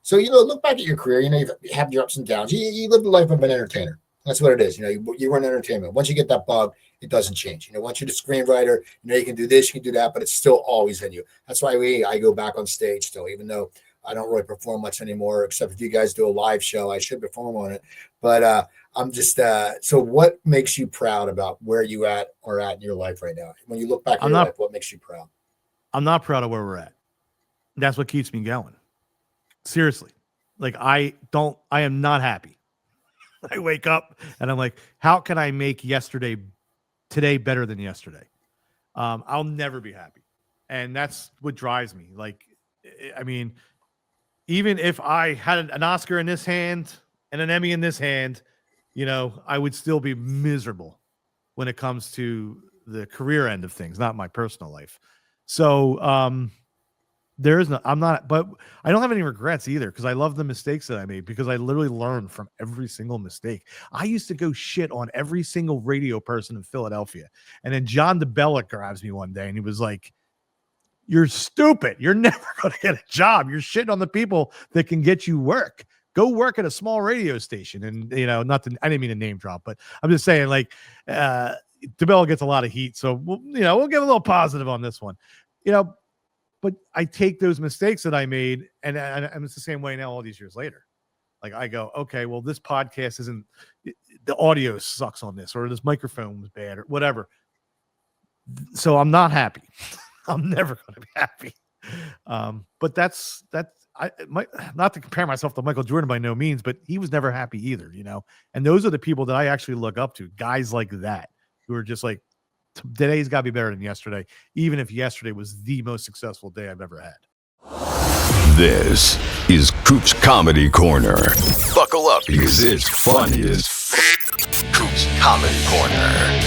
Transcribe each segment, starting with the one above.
So, look back at your career. You have your ups and downs. You live the life of an entertainer. That's what it is. You run entertainment. Once you get that bug, it doesn't change. Once you're the screenwriter, you can do this, you can do that, but it's still always in you. That's why I go back on stage still, even though I don't really perform much anymore, except if you guys do a live show, I should perform on it. But I'm just, so what makes you proud about where you are at in your life right now? When you look back at your life, what makes you proud? I'm not proud of where we're at. That's what keeps me going. Seriously. Like, I am not happy. I wake up and I'm like, how can I make today better than yesterday? I'll never be happy. And that's what drives me. Like, I mean, even if I had an Oscar in this hand and an Emmy in this hand, I would still be miserable when it comes to the career end of things, not my personal life. So, but I don't have any regrets either, because I love the mistakes that I made, because I literally learned from every single mistake. I used to go shit on every single radio person in Philadelphia. And then John DeBella grabs me one day and he was like, "You're stupid. You're never going to get a job. You're shitting on the people that can get you work. Go work at a small radio station." And, I didn't mean to name drop, but I'm just saying, like, DeBella gets a lot of heat. So, we'll get a little positive on this one, But I take those mistakes that I made, and it's the same way now all these years later. Like, I go, okay, well, this podcast isn't, the audio sucks on this, or this microphone was bad, or whatever. So I'm not happy. I'm never going to be happy. But that's not to compare myself to Michael Jordan by no means, but he was never happy either, And those are the people that I actually look up to, guys like that, who are just like, today's got to be better than yesterday, even if yesterday was the most successful day I've ever had. This is Coop's Comedy Corner. Buckle up, because it's funny as Coop's Comedy Corner.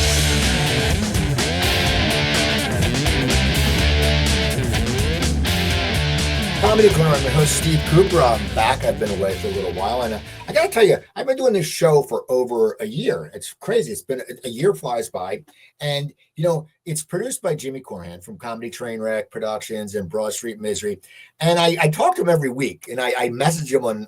Comedy Corner. I'm your host, Steve Cooper. I'm back. I've been away for a little while, and I got to tell you, I've been doing this show for over a year. It's crazy. It's been a year flies by, and it's produced by Jimmy Korhan from Comedy Train Rek Productions and Broad Street Misery. And I talk to him every week, and I message him on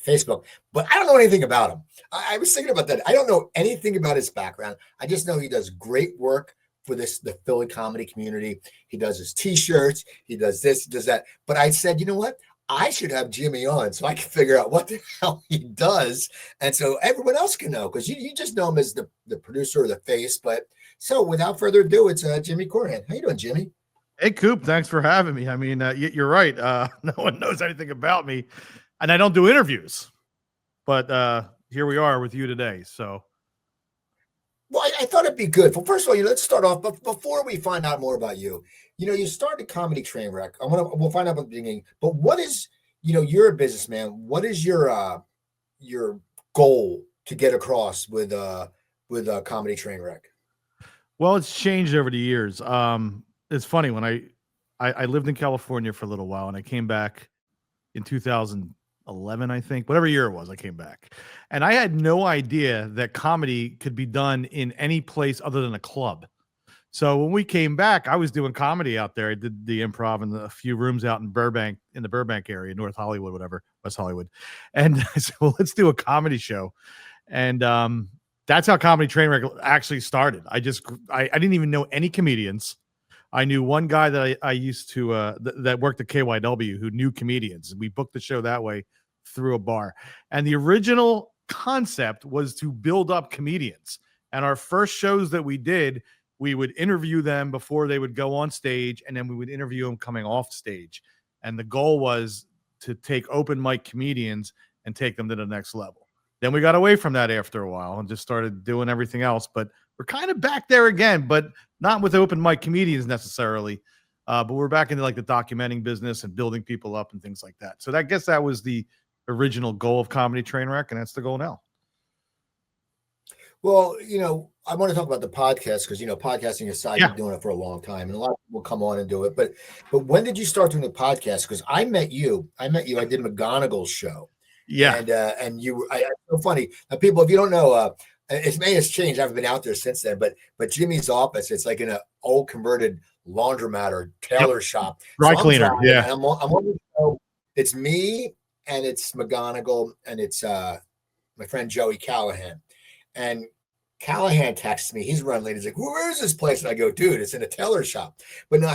Facebook, but I don't know anything about him. I was thinking about that. I don't know anything about his background. I just know he does great work for the Philly comedy community. He does his t-shirts, he does this, he does that. But I said, you know what? I should have Jimmy on so I can figure out what the hell he does. And so everyone else can know, because you just know him as the producer or the face. But so without further ado, it's Jimmy Korhan. How you doing, Jimmy? Hey, Coop, thanks for having me. I mean, you're right. No one knows anything about me, and I don't do interviews. But here we are with you today. So. Well, I thought it'd be good. Well, first of all, let's start off. But before we find out more about you, you started Comedy Train Rek. We'll find out at the beginning. But what is, you're a businessman. What is your goal to get across with Comedy Train Rek? Well, it's changed over the years. It's funny, when I lived in California for a little while, and I came back in 2011, I think, whatever year it was, I came back, and I had no idea that comedy could be done in any place other than a club. So when we came back, I was doing comedy out there. I did the Improv in a few rooms out in the Burbank area, North Hollywood, whatever, West Hollywood. And I said, well, let's do a comedy show. And that's how Comedy Train Rek actually started. I didn't even know any comedians. I knew one guy that I used to that worked at KYW who knew comedians. We booked the show that way through a bar. And the original concept was to build up comedians. And our first shows that we did, we would interview them before they would go on stage, and then we would interview them coming off stage. And the goal was to take open mic comedians and take them to the next level. Then we got away from that after a while and just started doing everything else. But we're kind of back there again, but not with open mic comedians necessarily. But we're back into like the documenting business and building people up and things like that. So I guess that was the original goal of Comedy Train Rek, and that's the goal now. Well, I want to talk about the podcast because, podcasting aside, you've been doing it for a long time, and a lot of people come on and do it. But when did you start doing the podcast? Because I met you. I did McGonagall's show. Yeah. And you, it's so funny. Now, people, if you don't know, it may have changed. I haven't been out there since then, but Jimmy's office, it's like in an old converted laundromat or tailor shop. Dry cleaner. Yeah. And I'm on the show. It's me and it's McGonigal and it's my friend Joey Callahan. And Callahan texts me. He's running late. He's like, "Where is this place?" And I go, "Dude, it's in a tailor shop." But now,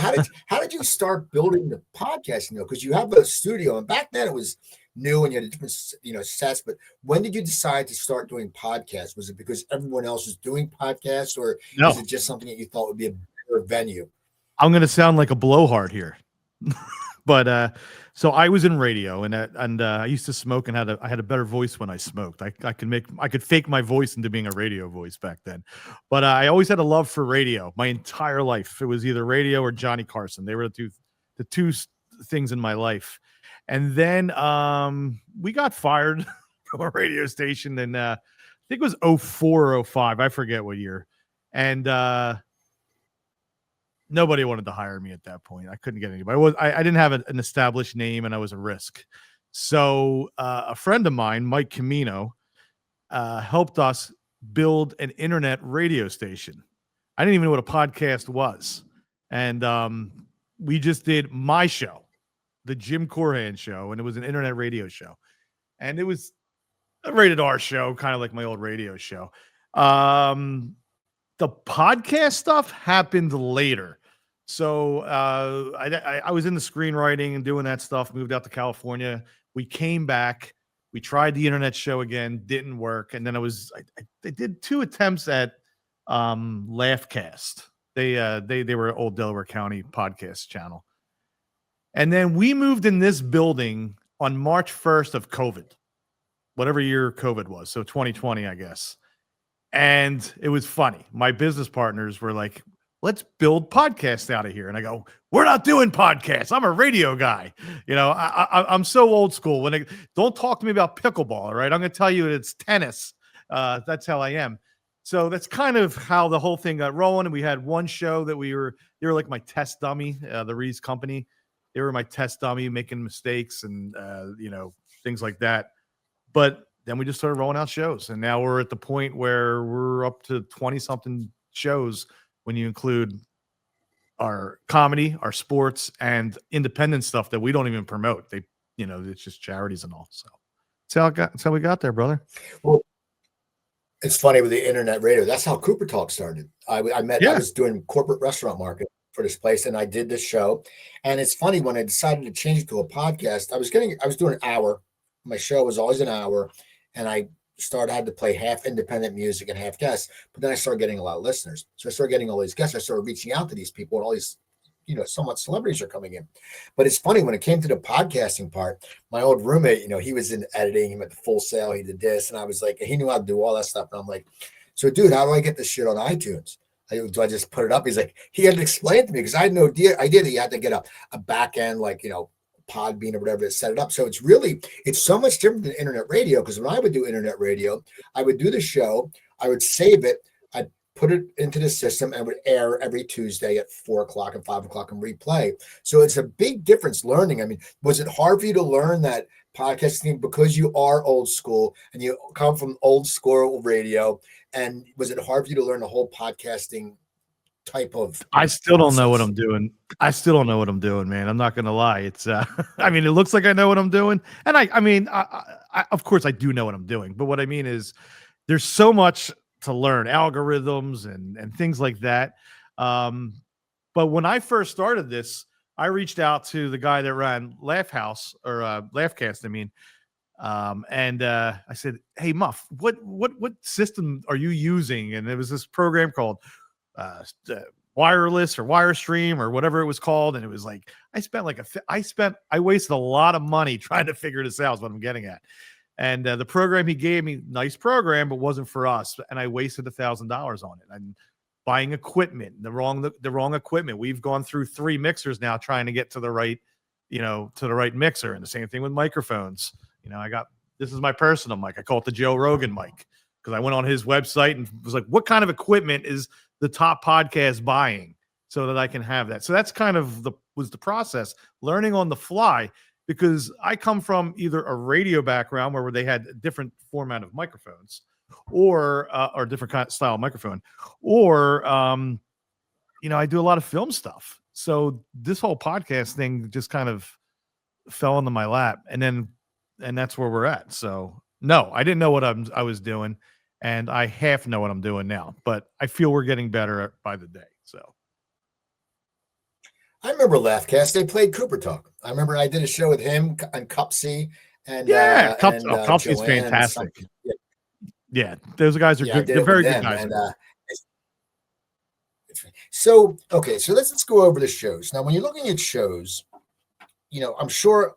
how did you start building the podcast? Because you have a studio, and back then it was new and you had different sets. But when did you decide to start doing podcasts? Was it because everyone else was doing podcasts, or No, is it just something that you thought would be a better venue? I'm going to sound like a blowhard here. But so I was in radio, and I used to smoke, and I had a better voice when I smoked. I could fake my voice into being a radio voice back then. But I always had a love for radio my entire life. It was either radio or Johnny Carson. They were the two things in my life. And then we got fired from a radio station, and I think it was 04 or 05. I forget what year. And nobody wanted to hire me at that point. I couldn't get anybody. I didn't have an established name, and I was a risk. So a friend of mine, Mike Camino, helped us build an internet radio station. I didn't even know what a podcast was. And we just did my show, the Jim Korhan show, and it was an internet radio show. And it was a rated R show, kind of like my old radio show. The podcast stuff happened later. So I was in the screenwriting and doing that stuff, moved out to California. We came back. We tried the internet show again, didn't work. And then I did 2 attempts at Laughcast. They were an old Delaware County podcast channel. And then we moved in this building on March 1st of COVID, whatever year COVID was. So 2020, I guess. And it was funny. My business partners were like, "Let's build podcasts out of here." And I go, "We're not doing podcasts. I'm a radio guy." I'm so old school. Don't talk to me about pickleball. All right. I'm going to tell you it's tennis. That's how I am. So that's kind of how the whole thing got rolling. And we had one show that they were like my test dummy, the Reeves Company. They were my test dummy, making mistakes and, things like that. But then we just started rolling out shows. And now we're at the point where we're up to 20 something shows when you include our comedy, our sports, and independent stuff that we don't even promote. It's just charities and all. So that's how we got there, brother. Well, it's funny with the internet radio. That's how Cooper Talk started. I was doing corporate restaurant marketing for this place, and I did this show. And it's funny, when I decided to change it to a podcast, I was doing an hour. My show was always an hour, and I had to play half independent music and half guests. But then I started getting a lot of listeners. So I started getting all these guests. I started reaching out to these people, and all these, somewhat celebrities are coming in. But it's funny, when it came to the podcasting part, my old roommate, he was in editing, he went to Full Sail, he did this. And I was like, he knew how to do all that stuff. And I'm like, "So dude, how do I get this shit on iTunes? Do I just put it up?" He's like, he had to explain it to me, because I had no idea that you had to get a back end, like, Podbean or whatever to set it up. So it's so much different than internet radio, because when I would do internet radio, I would do the show, I would save it, I'd put it into the system, and would air every Tuesday at 4:00 and 5:00 and replay. So it's a big difference learning. I mean, was it hard for you to learn that podcasting, because you are old school and you come from old school radio? And was it hard for you to learn the whole podcasting type of? I still don't know what I'm doing. Man. I'm not going to lie. It's, it looks like I know what I'm doing. And I of course I do know what I'm doing, but what I mean is there's so much to learn, algorithms and things like that. But when I first started this, I reached out to the guy that ran Laughcast. And I said, "Hey, Muff, what system are you using?" And there was this program called Wireless or Wirestream or whatever it was called. And it was like, I wasted a lot of money trying to figure this out, is what I'm getting at. And the program he gave me, nice program, but wasn't for us. And I wasted $1,000 on it. And buying equipment, the wrong equipment. We've gone through 3 mixers now trying to get to the right mixer. And the same thing with microphones. This is my personal mic. I call it the Joe Rogan mic, because I went on his website and was like, what kind of equipment is the top podcast buying so that I can have that? So that's kind of was the process, learning on the fly, because I come from either a radio background where they had a different format of microphones or different kind of style of microphone, or, I do a lot of film stuff. So this whole podcast thing just kind of fell into my lap, and that's where we're at. So no, I didn't know what I was doing, and I half know what I'm doing now, but I feel we're getting better by the day. So I remember Laughcast. They played Cooper Talk. I remember I did a show with him and Cup C and yeah, Cups is Joanne. fantastic. Yeah, Yeah, those guys are yeah, I good. did They're it with very good them. guys. And so okay, so let's go over the shows. Now, when you're looking at shows, I'm sure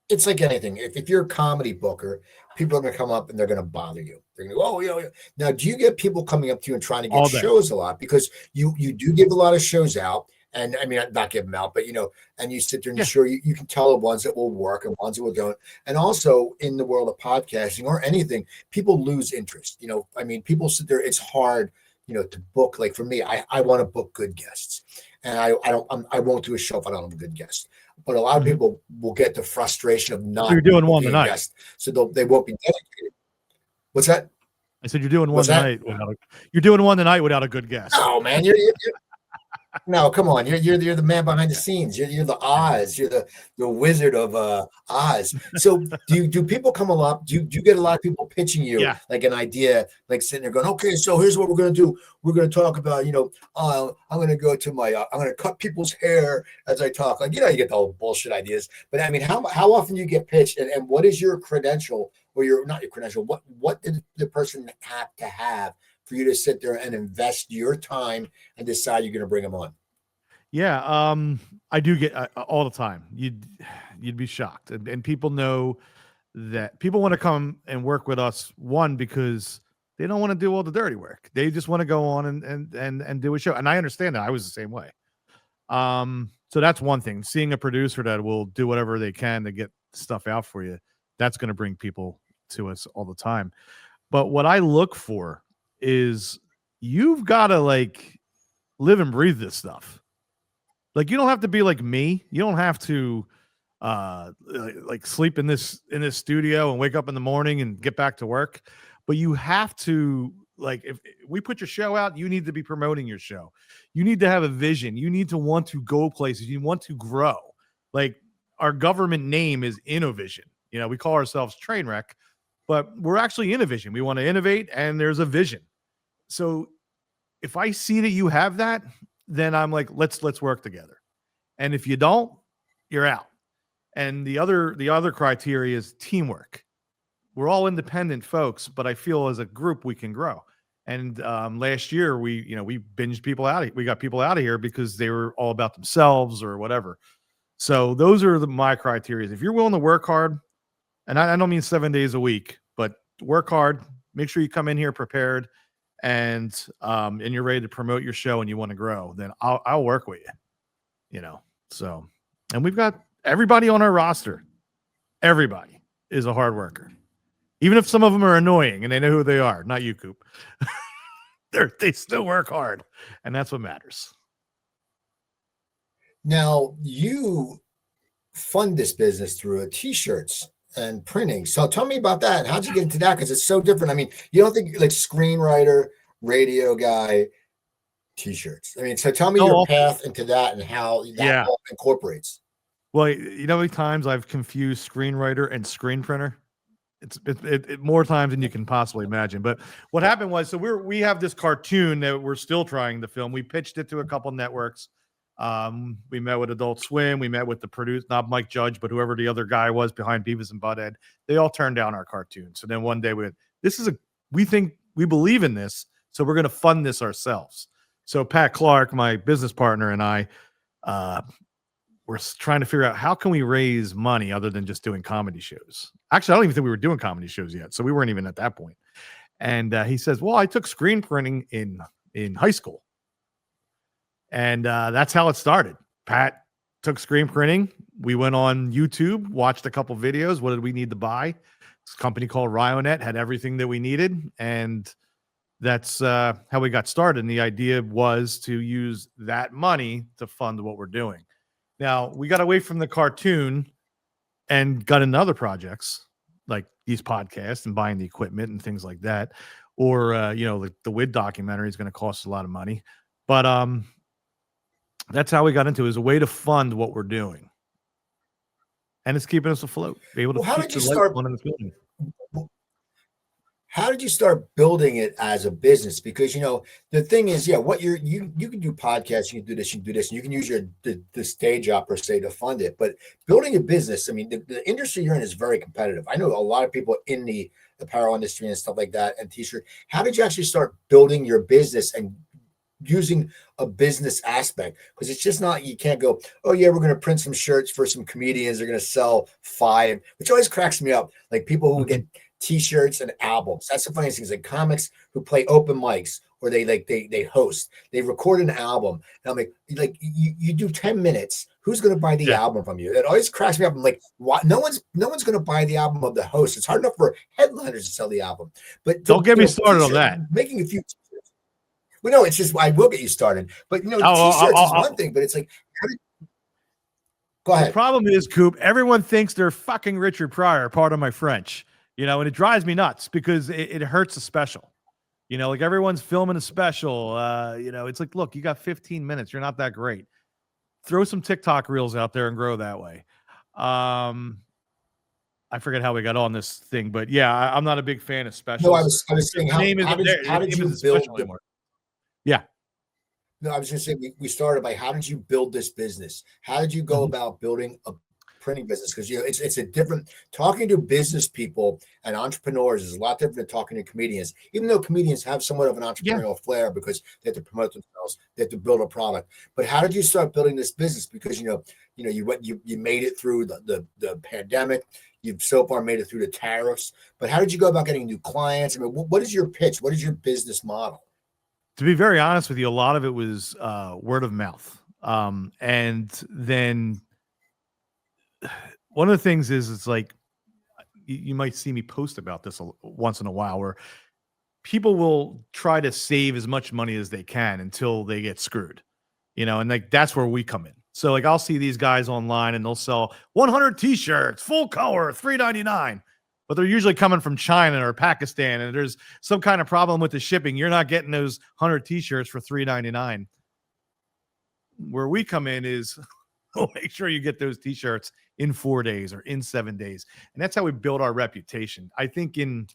it's like anything. If you're a comedy booker, people are going to come up and they're going to bother you. They're going to go, oh, yeah. Now, do you get people coming up to you and trying to get All day. shows a lot? Because you do give a lot of shows out. And I mean, not give them out, but, and you sit there and Yeah. sure you can tell the ones that will work and ones that will don't. And also in the world of podcasting or anything, people lose interest. I mean, people sit there. It's hard, to book. Like for me, I want to book good guests, and I won't do a show if I don't have a good guest. But a lot of people will get the frustration of not. So you're doing one being tonight. guest, so they won't be dedicated. What's that? I said you're doing one What's that? tonight. You're doing one tonight without a good guest. Oh man, you're no, come on. You're the man behind the scenes. You're the Oz. You're the Wizard of Oz. So do people come up? Do you get a lot of people pitching you like an idea, like sitting there going, okay, so here's what we're gonna do. We're gonna talk about, I'm gonna go to my I'm gonna cut people's hair as I talk. Like, you get the whole bullshit ideas. But I mean, how often do you get pitched, and what is your credential or not your credential? What did the person have to have for you to sit there and invest your time and decide you're going to bring them on? Yeah, I do get all the time. You'd be shocked, and people know that people want to come and work with us. One, because they don't want to do all the dirty work. They just want to go on and do a show. And I understand that. I was the same way. So that's one thing. Seeing a producer that will do whatever they can to get stuff out for you, that's going to bring people to us all the time. But what I look for is you've got to like live and breathe this stuff. Like, you don't have to be like me. You don't have to like sleep in this studio and wake up in the morning and get back to work. But you have to, like, if we put your show out, you need to be promoting your show. You need to have a vision. You need to want to go places. You want to grow. Like, our government name is Innovision. We call ourselves Train Rek, but we're actually Innovision. We want to innovate, and there's a vision. So if I see that you have that, then I'm like, let's work together. And if you don't, you're out. And the other criteria is teamwork. We're all independent folks, but I feel as a group we can grow. And last year we binged people out. We got people out of here because they were all about themselves or whatever. So those are my criteria. If you're willing to work hard, and I don't mean 7 days a week, but work hard, make sure you come in here prepared, and you're ready to promote your show and you want to grow, then I'll work with you. So, and we've got everybody on our roster. Everybody is a hard worker. Even if some of them are annoying and they know who they are, not you, Coop. They still work hard, and that's what matters. Now, you fund this business through t-shirts and printing. So tell me about that. How'd you get into that? Because it's so different. I mean, you don't think like screenwriter, radio guy, t-shirts. I mean, so tell me your path into that and how that all incorporates. Well, how many times I've confused screenwriter and screen printer? It's more times than you can possibly imagine. But what happened was, so we have this cartoon that we're still trying to film. We pitched it to a couple networks. We met with Adult Swim. We met with the producer, not Mike Judge, but whoever the other guy was behind Beavis and Butthead. They all turned down our cartoon. So then one day we believe in this, so we're going to fund this ourselves. So Pat Clark, my business partner, and I, we're trying to figure out how can we raise money other than just doing comedy shows. Actually, I don't even think we were doing comedy shows yet, so we weren't even at that point. And he says, well, I took screen printing in high school. And that's how it started. Pat took screen printing. We went on YouTube, watched a couple videos. What did we need to buy? This company called Ryonet had everything that we needed. And that's how we got started. And the idea was to use that money to fund what we're doing. Now, we got away from the cartoon and got into other projects like these podcasts and buying the equipment and things like that. Or, the Wid documentary is going to cost a lot of money. But that's how we got into it, as a way to fund what we're doing. and it's keeping us afloat. Be able to Well, how keep did you the lights start? on in this building. How did you start building it as a business? Because the thing is, yeah, what you can do podcasts, you can do this, and you can use the stage job per se to fund it. But building a business, I mean, the industry you're in is very competitive. I know a lot of people in the apparel industry and stuff like that, and t-shirt. How did you actually start building your business and using a business aspect? Because it's just not, you can't go, oh yeah, we're going to print some shirts for some comedians, they're going to sell 5, which always cracks me up. Like people who get t-shirts and albums. That's the funniest things. Like comics who play open mics, or they host, they record an album. And I'm like you do 10 minutes. Who's going to buy the album from you? It always cracks me up. I'm like, why? No one's going to buy the album of the host. It's hard enough for headliners to sell the album. But don't get me started on that. Making a few t-shirts. Well, no, it's just, I will get you started. But t-shirts is one thing, but it's like, go ahead. The problem is, Coop, everyone thinks they're fucking Richard Pryor, pardon my French. And it drives me nuts because it hurts the special. Like everyone's filming a special. It's like, look, you got 15 minutes. You're not that great. Throw some TikTok reels out there and grow that way. I forget how we got on this thing, but yeah, I'm not a big fan of specials. No, I was saying, how did you build anymore? Yeah. No, I was going to say, we started by, how did you build this business? How did you go about building a printing business? Because it's a different, talking to business people and entrepreneurs is a lot different than talking to comedians, even though comedians have somewhat of an entrepreneurial flair because they have to promote themselves, they have to build a product. But how did you start building this business? Because you made it through the pandemic, you've so far made it through the tariffs, but how did you go about getting new clients? I mean, what is your pitch? What is your business model? To be very honest with you, a lot of it was word of mouth. And then one of the things is, it's like, you might see me post about this once in a while, where people will try to save as much money as they can until they get screwed, and like, that's where we come in. So like, I'll see these guys online and they'll sell 100 t-shirts, full color, $3.99, but they're usually coming from China or Pakistan, and there's some kind of problem with the shipping. You're not getting those 100 t-shirts for $3.99. Where we come in is, we'll make sure you get those t-shirts in 4 days or in 7 days. And that's how we build our reputation. I think since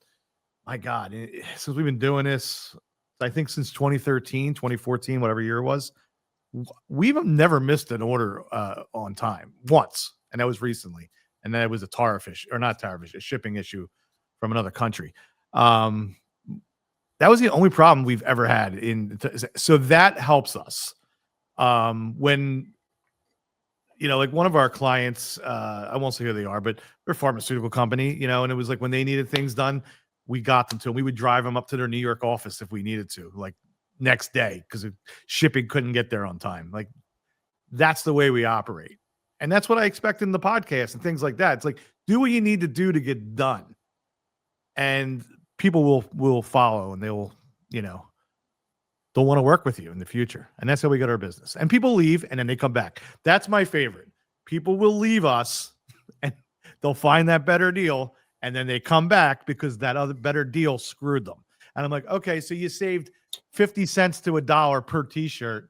we've been doing this, I think since 2013, 2014, whatever year it was, we've never missed an order on time once. And that was recently. And then it was a shipping issue from another country. That was the only problem we've ever had. So that helps us. When, like one of our clients, I won't say who they are, but they're a pharmaceutical company, and it was like, when they needed things done, we got them to them. We would drive them up to their New York office if we needed to, like next day, because shipping couldn't get there on time. Like, that's the way we operate. And that's what I expect in the podcast and things like that. It's like, do what you need to do to get done. And people will follow, and they'll want to work with you in the future. And that's how we get our business. And people leave and then they come back. That's my favorite. People will leave us and they'll find that better deal, and then they come back because that other better deal screwed them. And I'm like, okay, so you saved 50 cents to $1 per t-shirt,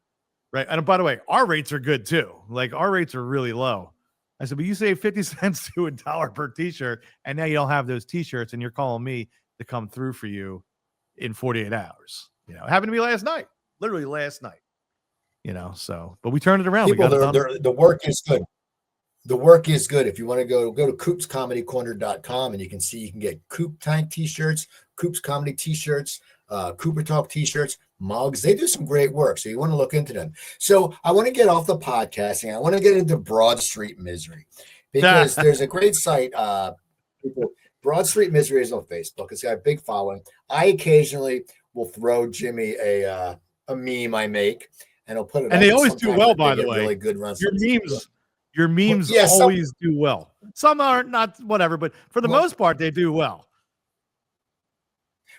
right? And by the way, our rates are good too. Like, our rates are really low. I said, but you save 50 cents to $1 per t-shirt, and now you don't have those t-shirts, and you're calling me to come through for you in 48 hours. It happened to me literally last night, so, but we turned it around. People, the work is good. The work is good. If you want to go to coopscomedycorner.com, and you can get Coop Tank t-shirts, Coop's Comedy t-shirts, Cooper Talk t-shirts, mugs. They do some great work. So you want to look into them. So I want to get off the podcasting. I want to get into Broad Street Misery, because there's a great site. Broad Street Misery is on Facebook. It's got a big following. I occasionally will throw Jimmy a meme I make, and I'll put it. And they always do well, by the way. Really good runs. Your memes always do well. Some are not, whatever, but for the most part, they do well.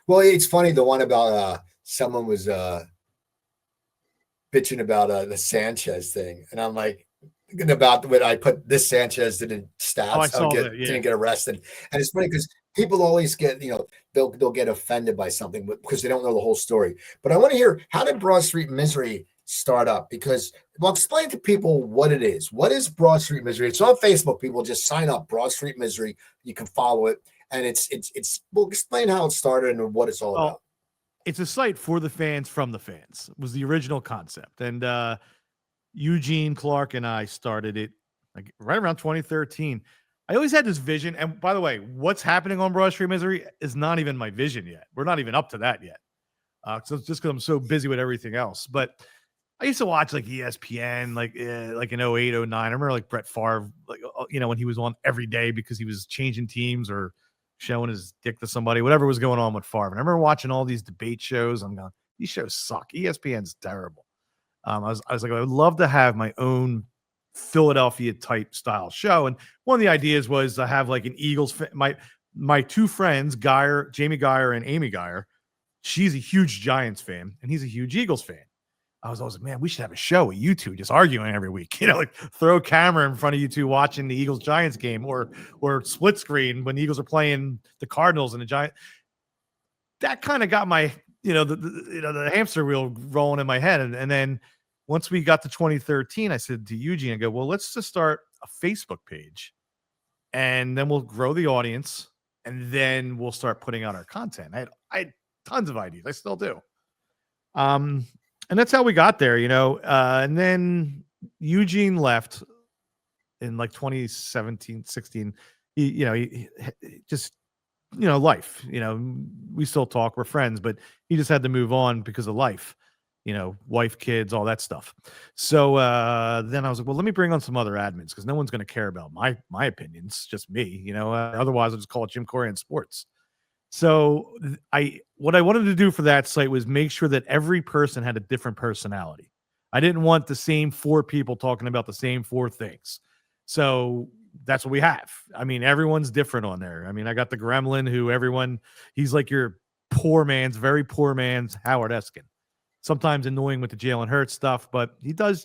Well, it's funny. The one about someone was bitching about the Sanchez thing, and I'm like, thinking about when I put this Sanchez didn't stab, didn't get arrested, and it's funny because people always get, they'll get offended by something because they don't know the whole story. But I want to hear, how did Broad Street Misery start up? Because, well, explain to people what it is. What is Broad Street Misery? It's on Facebook. People just sign up, Broad Street Misery. You can follow it. And well, explain how it started and what it's all about. It's a site for the fans from the fans. It was the original concept. And Eugene Clark and I started it like right around 2013. I always had this vision. And by the way, what's happening on Broad Street Misery is not even my vision yet. We're not even up to that yet. So it's just because I'm so busy with everything else. But I used to watch like ESPN, like in 08, 09. I remember like Brett Favre, like, when he was on every day because he was changing teams or showing his dick to somebody, whatever was going on with Favre. And I remember watching all these debate shows. I'm going, these shows suck. ESPN's terrible. I was like, I would love to have my own Philadelphia type style show. And one of the ideas was to have like an Eagles my two friends, Jamie Geyer and Amy Geyer. She's a huge Giants fan and he's a huge Eagles fan. I was always like, man, we should have a show with you two just arguing every week. Like throw a camera in front of you two watching the Eagles Giants game or split screen when the Eagles are playing the Cardinals and the Giants. That kind of got my, the hamster wheel rolling in my head. And then once we got to 2013, I said to Eugene, I go, well, let's just start a Facebook page and then we'll grow the audience and then we'll start putting out our content. I had tons of ideas. I still do. And that's how we got there, and then Eugene left in like 2017, 16. He just, life, we still talk, we're friends, but he just had to move on because of life, wife, kids, all that stuff. So then I was like, well, let me bring on some other admins because no one's going to care about my opinions, just me, otherwise I'll just call it Jim Korhan Sports. So what I wanted to do for that site was make sure that every person had a different personality. I didn't want the same 4 people talking about the same 4 things. So that's what we have. I mean, everyone's different on there. I mean, I got the gremlin who he's like your very poor man's Howard Eskin. Sometimes annoying with the Jalen Hurts stuff, but he does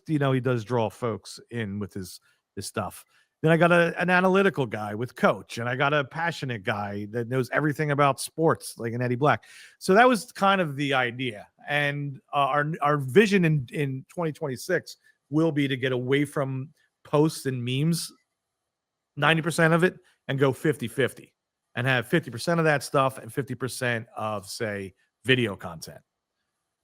draw folks in with his stuff. Then I got an analytical guy with Coach, and I got a passionate guy that knows everything about sports, like an Eddie Black. So that was kind of the idea. And our vision in 2026 will be to get away from posts and memes, 90% of it, and go 50-50, and have 50% of that stuff and 50% of, say, video content.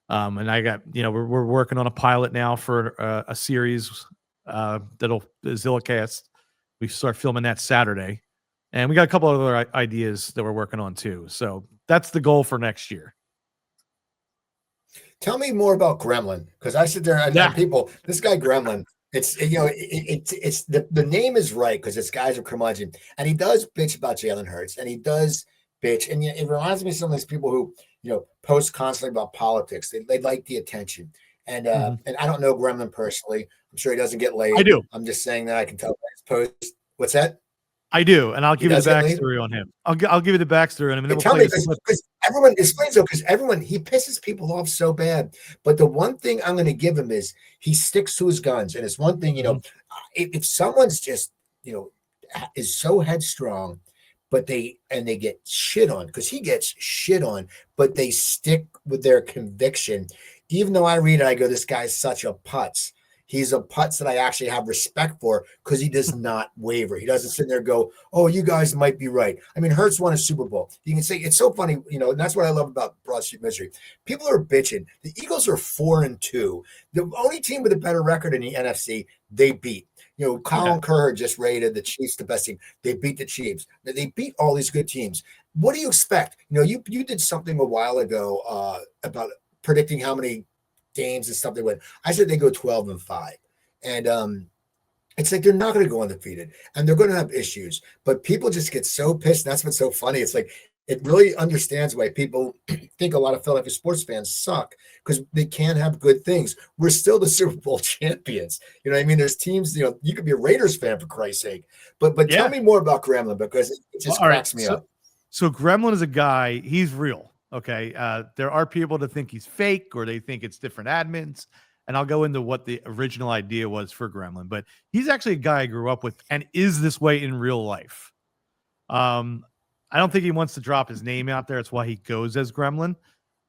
And I got, we're working on a pilot now for a series that'll Zillacast. We start filming that Saturday, and we got a couple of other ideas that we're working on too. So that's the goal for next year. Tell me more about Gremlin, because I sit there and people, this guy Gremlin, it's the name is right because this guy's a curmudgeon, and he does bitch about Jalen Hurts, and he does bitch, and it reminds me of some of these people who post constantly about politics. They like the attention, and and I don't know Gremlin personally. I'm sure he doesn't get laid. I do. I'm just saying that I can tell by his post. What's that? I do, and I'll give you the backstory on him. I'll give you the backstory on him. And then tell me, because everyone explains though, because he pisses people off so bad. But the one thing I'm going to give him is he sticks to his guns, and it's one thing, if someone's just is so headstrong, but they get shit on, because he gets shit on, but they stick with their conviction. Even though I read it, I go, this guy's such a putz. He's a putz that I actually have respect for because he does not waver. He doesn't sit there and go, oh, you guys might be right. I mean, Hurts won a Super Bowl. You can say, it's so funny, and that's what I love about Broad Street Misery. People are bitching. The Eagles are 4-2. The only team with a better record in the NFC, they beat. Colin Kerr just rated the Chiefs the best team. They beat the Chiefs. They beat all these good teams. What do you expect? You did something a while ago about predicting how many games and stuff they win. I said they go 12-5, and it's like they're not going to go undefeated, and they're going to have issues. But people just get so pissed. And that's what's so funny. It's like it really understands why people think a lot of Philadelphia sports fans suck, because they can't have good things. We're still the Super Bowl champions. You know what I mean? There's teams. You could be a Raiders fan for Christ's sake. But tell me more about Gremlin, because it just cracks me up. So Gremlin is a guy. He's real. Okay. There are people that think he's fake, or they think it's different admins. And I'll go into what the original idea was for Gremlin, but he's actually a guy I grew up with and is this way in real life. I don't think he wants to drop his name out there. It's why he goes as Gremlin.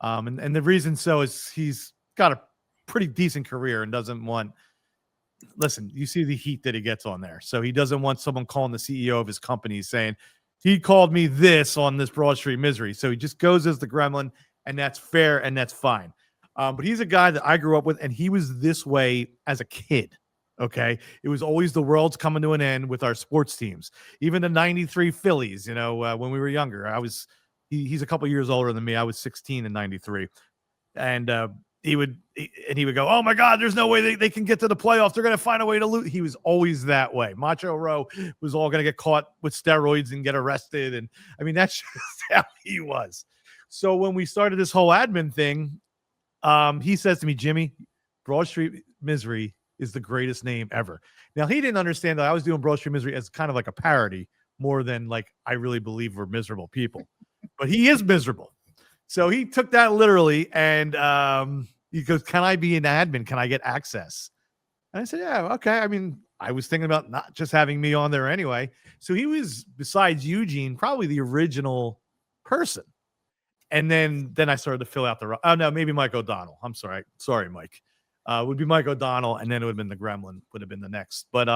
And the reason so is he's got a pretty decent career and doesn't want. Listen, you see the heat that he gets on there, so he doesn't want someone calling the CEO of his company saying he called me this on this Broad Street Misery. So he just goes as the gremlin, and that's fair and that's fine. But he's a guy that I grew up with, and he was this way as a kid. Okay. It was always the world's coming to an end with our sports teams, even the 93 Phillies, when we were younger. He's a couple years older than me. I was 16 in 93. And he would go, oh my God, there's no way they can get to the playoffs. They're going to find a way to lose. He was always that way. Macho Rowe was all going to get caught with steroids and get arrested. And I mean, that's just how he was. So when we started this whole admin thing, he says to me, Jimmy, Broad Street Misery is the greatest name ever. Now, he didn't understand that I was doing Broad Street Misery as kind of like a parody more than like I really believe we're miserable people. But he is miserable. So he took that literally, and he goes, can I be an admin? Can I get access? And I said, yeah, okay. I mean, I was thinking about not just having me on there anyway. So he was, besides Eugene, probably the original person. And then I started to fill out maybe Mike O'Donnell. I'm sorry. Sorry, Mike. Would be Mike O'Donnell, and then it would have been the Gremlin, would have been the next. But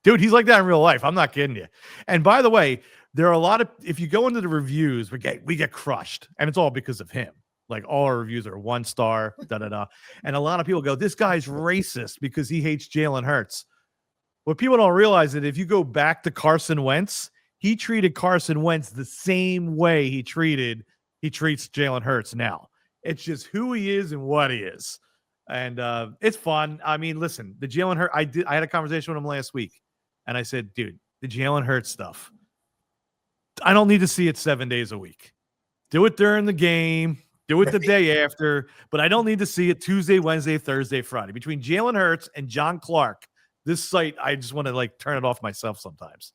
dude, he's like that in real life. I'm not kidding you. And by the way, there are a lot of, if you go into the reviews, we get crushed, and it's all because of him. Like all our reviews are 1 star, and a lot of people go, this guy's racist because he hates Jalen Hurts. What people don't realize is that if you go back to Carson Wentz, he treated Carson Wentz the same way he treats Jalen Hurts now. It's just who he is and what he is. And it's fun. I mean, listen, the Jalen Hurts, I had a conversation with him last week, and I said, dude, the Jalen Hurts stuff, I don't need to see it 7 days a week. Do it during the game, do it the day after, but I don't need to see it Tuesday, Wednesday, Thursday, Friday. Between Jalen Hurts and John Clark, this site, I just want to like turn it off myself sometimes.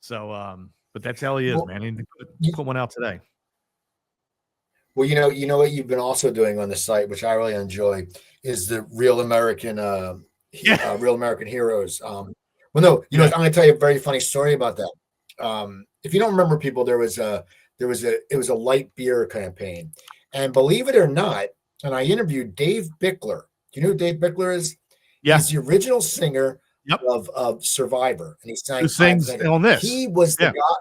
So, but that's how he is, man. He put one out today. Well, you know what you've been also doing on the site, which I really enjoy, is the Real American, Real American Heroes. I'm going to tell you a very funny story about that. If you don't remember, people, it was a light beer campaign, and believe it or not, and I interviewed Dave Bickler. Do you know who Dave Bickler is? Yeah, he's the original singer of Survivor, and he sang. Who sings on this? He was the guy.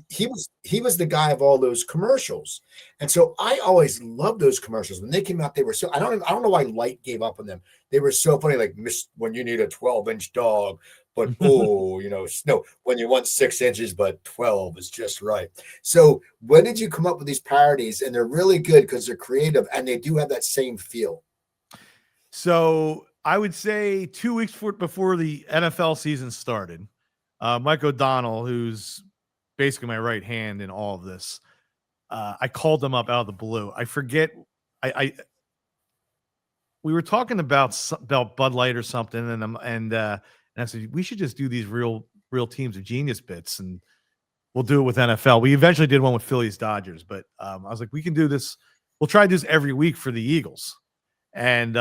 He was the guy of all those commercials. And so I always loved those commercials. When they came out, they were so, I don't know why Light gave up on them. They were so funny, like when you need a 12-inch dog, but no, when you want 6 inches, but 12 is just right. So when did you come up with these parodies? And they're really good because they're creative and they do have that same feel. So I would say 2 weeks before the NFL season started, Mike O'Donnell, who's basically my right hand in all of this, I called him up out of the blue. I forget. We were talking about Bud Light or something, and I said we should just do these real teams of genius bits, and we'll do it with NFL. We eventually did one with Phillies Dodgers, but I was like, we can do this. We'll try this every week for the Eagles, and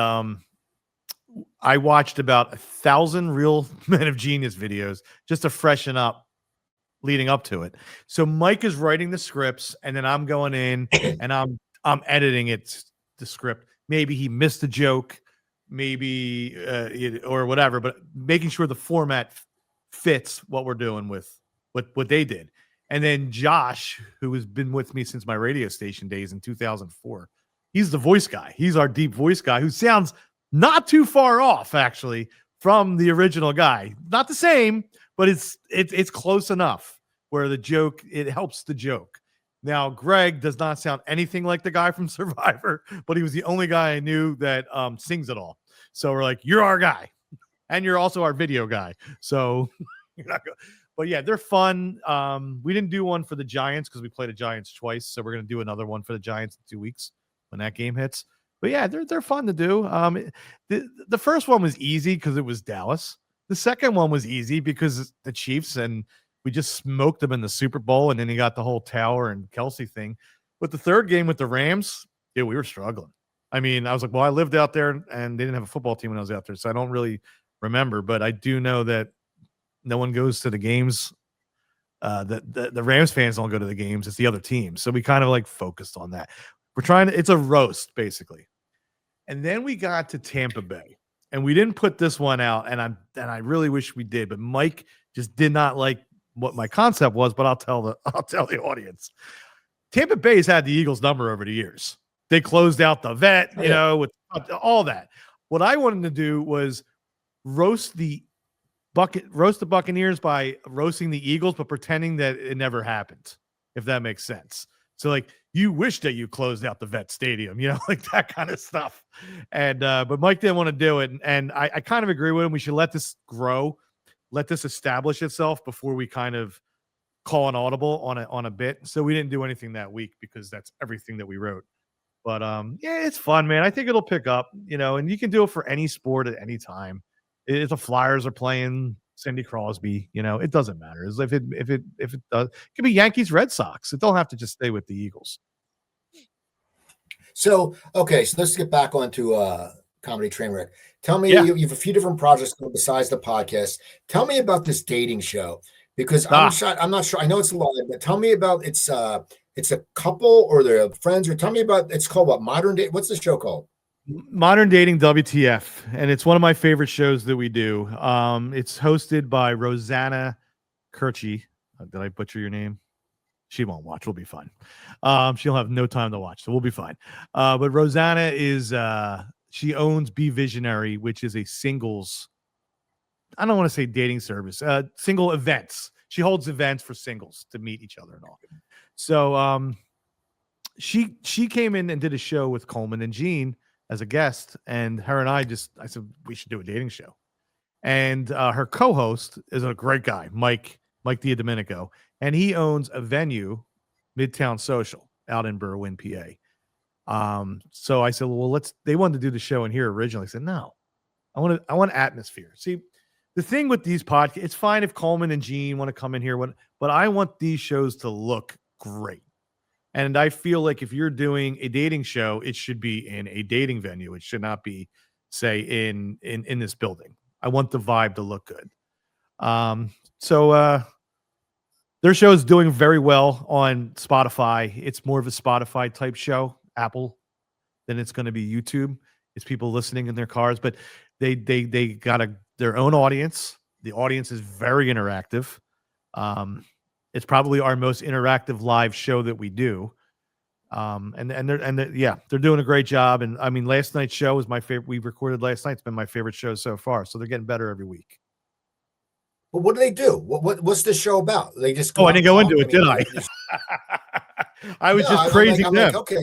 I watched about 1,000 Real Men of Genius videos just to freshen up leading up to it. So Mike is writing the scripts, and then I'm going in and I'm editing the script. Maybe he missed a joke, maybe or whatever, but making sure the format fits what we're doing with what they did. And then Josh, who has been with me since my radio station days in 2004, he's the voice guy. He's our deep voice guy who sounds not too far off actually from the original guy. Not the same, but it's close enough where it helps the joke. Now, Greg does not sound anything like the guy from Survivor, but he was the only guy I knew that sings it all. So we're like, you're our guy, and you're also our video guy. So, but yeah, they're fun. We didn't do one for the Giants because we played the Giants twice, so we're gonna do another one for the Giants in 2 weeks when that game hits. But yeah, they're fun to do. The first one was easy because it was Dallas. The second one was easy because the Chiefs, and we just smoked them in the Super Bowl, and then he got the whole Tower and Kelsey thing. But the third game with the Rams, we were struggling. I mean, I was like, well, I lived out there, and they didn't have a football team when I was out there, so I don't really remember. But I do know that no one goes to the games. The Rams fans don't go to the games. It's the other team. So we kind of like focused on that. We're trying to – it's a roast, basically. And then we got to Tampa Bay, and we didn't put this one out. And I really wish we did, but Mike just did not like what my concept was. But I'll tell the audience. Tampa Bay has had the Eagles number over the years. They closed out the vet, with all that. What I wanted to do was roast the Buccaneers by roasting the Eagles, but pretending that it never happened, if that makes sense. So like, you wish that you closed out the vet stadium, like that kind of stuff. And but Mike didn't want to do it. And I kind of agree with him. We should let this grow, let this establish itself before we kind of call an audible on a bit. So we didn't do anything that week because that's everything that we wrote. But yeah, it's fun, man. I think it'll pick up, and you can do it for any sport at any time. If the Flyers are playing Cindy Crosby, it doesn't matter. If it does, it could be Yankees, Red Sox. It don't have to just stay with the Eagles. So let's get back onto Comedy Train Rek. Tell me, you have a few different projects besides the podcast. Tell me about this dating show, because I'm not sure. I know it's live, but tell me about it's a couple or they're friends, or tell me about, it's called what, Modern Day? What's the show called? Modern Dating WTF, and it's one of my favorite shows that we do. It's hosted by Rosanna Kirchi. Did I butcher your name? She won't watch. We'll be fine. She'll have no time to watch, so we'll be fine. But Rosanna is she owns Be Visionary, which is a singles, I don't want to say dating service, single events. She holds events for singles to meet each other and all. So she came in and did a show with Coleman and Jean as a guest, and her and I said we should do a dating show. And her co-host is a great guy, Mike Diadomenico, and he owns a venue, Midtown Social, out in Berwyn, PA. So I said, well, they wanted to do the show in here originally. I said, no, I want atmosphere. See, the thing with these podcasts, it's fine if Coleman and Jean want to come in here, but I want these shows to look great. And I feel like if you're doing a dating show, it should be in a dating venue. It should not be, say, in this building. I want the vibe to look good. So their show is doing very well on Spotify. It's more of a Spotify type show, Apple, than it's going to be YouTube. It's people listening in their cars, but they got their own audience. The audience is very interactive. It's probably our most interactive live show that we do. And they're doing a great job. And I mean, last night's show was my favorite. We recorded last night. It's been my favorite show so far. So they're getting better every week. Well, what do they do? What's the show about? They just go I didn't go into it, did I? I was just praising them. Okay.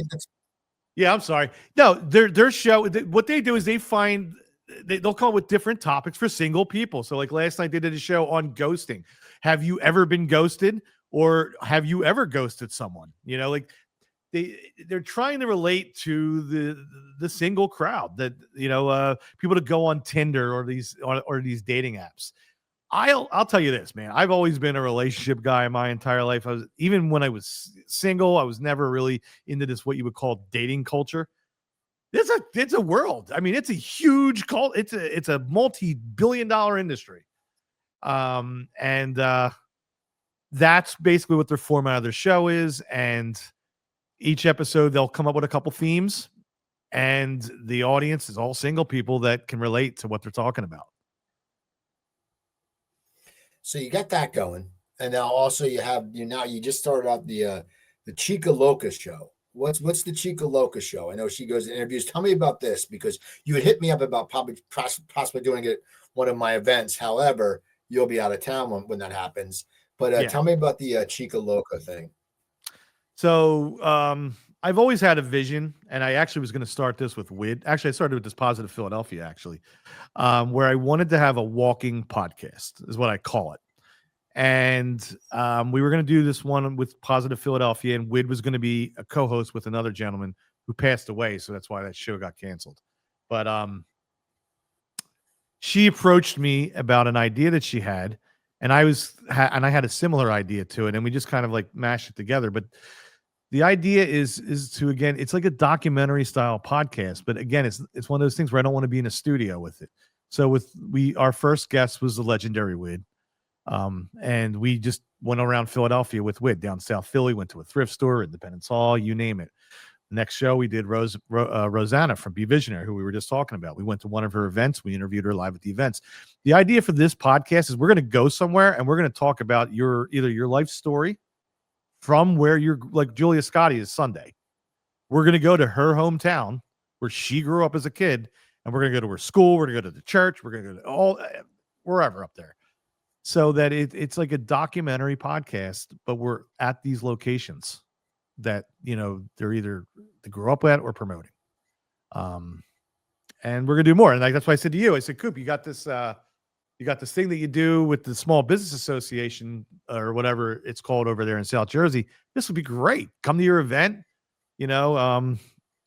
Yeah, I'm sorry. No, their show. What they do is they'll come up with different topics for single people. So like last night they did a show on ghosting. Have you ever been ghosted, or have you ever ghosted someone? Like they're trying to relate to the single crowd that, people to go on Tinder or these dating apps. I'll tell you this, man. I've always been a relationship guy my entire life. Even when I was single, I was never really into this, what you would call dating culture. It's a world. I mean, it's a huge cult. It's a multi-billion-dollar industry. And that's basically what their format of their show is. And each episode, they'll come up with a couple themes, and the audience is all single people that can relate to what they're talking about. So you got that going, and now also you just started out the Chica Loca show. What's the Chica Loca show? I know she goes to interviews. Tell me about this, because you had hit me up about possibly doing it one of my events. However, you'll be out of town when that happens. But tell me about the Chica Loca thing. So I've always had a vision, and I actually was going to start this with Wid. Actually, I started with this Positive Philadelphia, actually, where I wanted to have a walking podcast, is what I call it. And we were going to do this one with Positive Philadelphia, and Wid was going to be a co-host with another gentleman who passed away, so that's why that show got canceled. But she approached me about an idea that she had, and I had a similar idea to it, and we just kind of like mashed it together. But the idea is to, again, it's like a documentary style podcast, but again, it's one of those things where I don't want to be in a studio with it. So our first guest was the Legendary Wid. And we just went around Philadelphia with Wid, down South Philly, went to a thrift store, Independence Hall, you name it. The next show we did Rosanna from Be Visionary, who we were just talking about. We went to one of her events. We interviewed her live at the events. The idea for this podcast is we're going to go somewhere and we're going to talk about either your life story from where you're, like Julia Scotti is Sunday. We're going to go to her hometown where she grew up as a kid, and we're going to go to her school. We're going to go to the church. We're going to go to wherever up there. So that it's like a documentary podcast, but we're at these locations that, they're either they grew up at or promoting. And we're gonna do more. And that's why I said to you, I said, Coop, you got this thing that you do with the Small Business Association or whatever it's called over there in South Jersey. This would be great. Come to your event, and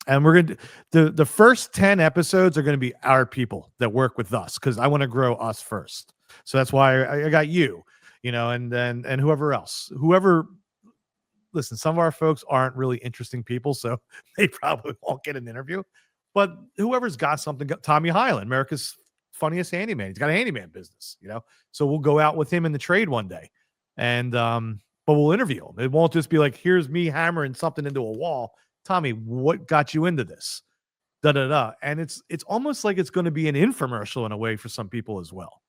we're gonna the first 10 episodes are gonna be our people that work with us, because I want to grow us first. So that's why I got you, and whoever else, listen, some of our folks aren't really interesting people, so they probably won't get an interview. But whoever's got something, Tommy Highland, America's funniest handyman. He's got a handyman business, So we'll go out with him in the trade one day, and but we'll interview him. It won't just be like, here's me hammering something into a wall. Tommy, what got you into this? Da da da. And it's almost like it's going to be an infomercial in a way for some people as well.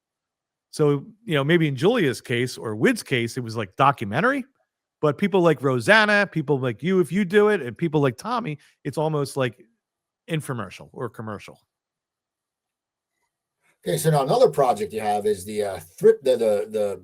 So maybe in Julia's case or Wid's case, it was like documentary. But people like Rosanna, people like you, if you do it, and people like Tommy, it's almost like infomercial or commercial. Okay, so now another project you have is the thrift, the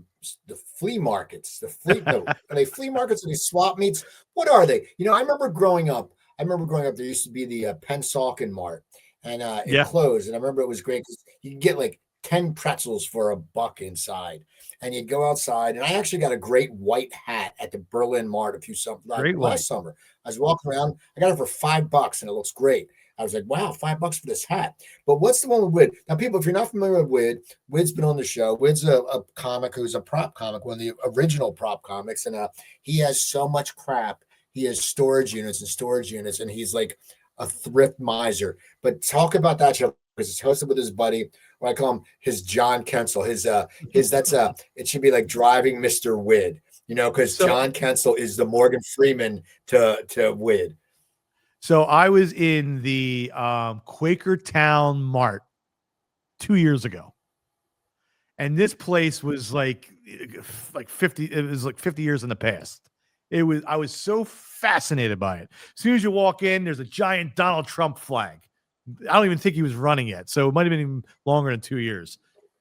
flea markets. Are they flea markets or these swap meets? What are they? I remember growing up. There used to be the Pennsauken Mart, and it closed. And I remember it was great because you could get like 10 pretzels for $1 inside, and you'd go outside. And I actually got a great white hat at the Berlin Mart last summer. I was walking around. I got it for $5, and it looks great. I was like, wow, $5 for this hat. But what's the one with Wid? Now, people, if you're not familiar with Wid, Wid's been on the show. Wid's a comic who's a prop comic, one of the original prop comics, and he has so much crap. He has storage units, and he's like a thrift miser. But talk about that show, because it's hosted with his buddy, what I call him his John Kensel. It should be like driving Mr. Wid, because John Kensel is the Morgan Freeman to Wid. So I was in the Quakertown Mart 2 years ago, and this place was like 50. It was like 50 years in the past. I was so fascinated by it. As soon as you walk in, there's a giant Donald Trump flag. I don't even think he was running yet, so it might have been even longer than 2 years.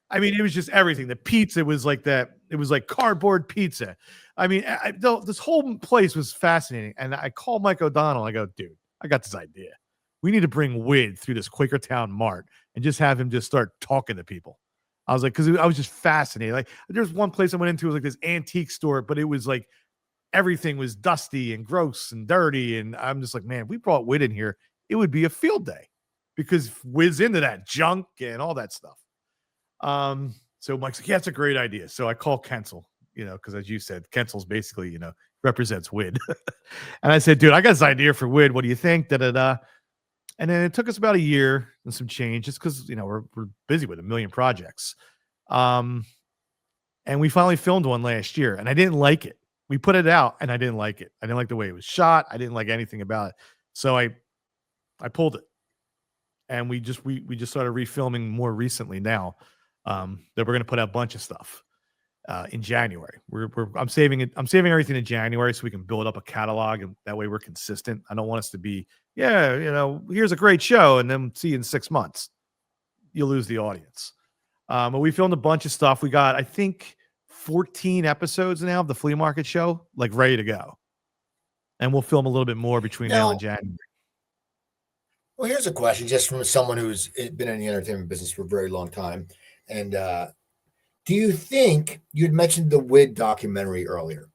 I mean, it was just everything. The pizza was like that. It was like cardboard pizza. I mean, this whole place was fascinating. And I called Mike O'Donnell. I go, dude, I got this idea. We need to bring Wid through this Quakertown Mart and just have him just start talking to people. I was like, because I was just fascinated. Like, there's one place I went into, it was like this antique store, but it was like everything was dusty and gross and dirty. And I'm just like, man, if we brought Wid in here, it would be a field day, because Wid's into that junk and all that stuff. So Mike's like, yeah, it's a great idea. So I call Kensel, because as you said, Kensel's basically, represents Wid. And I said, dude, I got this idea for Wid. What do you think? Da, da, da. And then it took us about a year and some change, just because, we're busy with a million projects. And we finally filmed one last year, and I didn't like it. We put it out, and I didn't like it. I didn't like the way it was shot. I didn't like anything about it. So I pulled it. And we just started refilming more recently now, that we're going to put out a bunch of stuff in January. I'm saving everything in January so we can build up a catalog, and that way we're consistent. I don't want us to be, here's a great show, and then see you in 6 months. You'll lose the audience. But we filmed a bunch of stuff. We got, I think, 14 episodes now of the flea market show, like ready to go. And we'll film a little bit more between now and January. Well, here's a question just from someone who's been in the entertainment business for a very long time. And do you think, you had mentioned the Wid documentary earlier,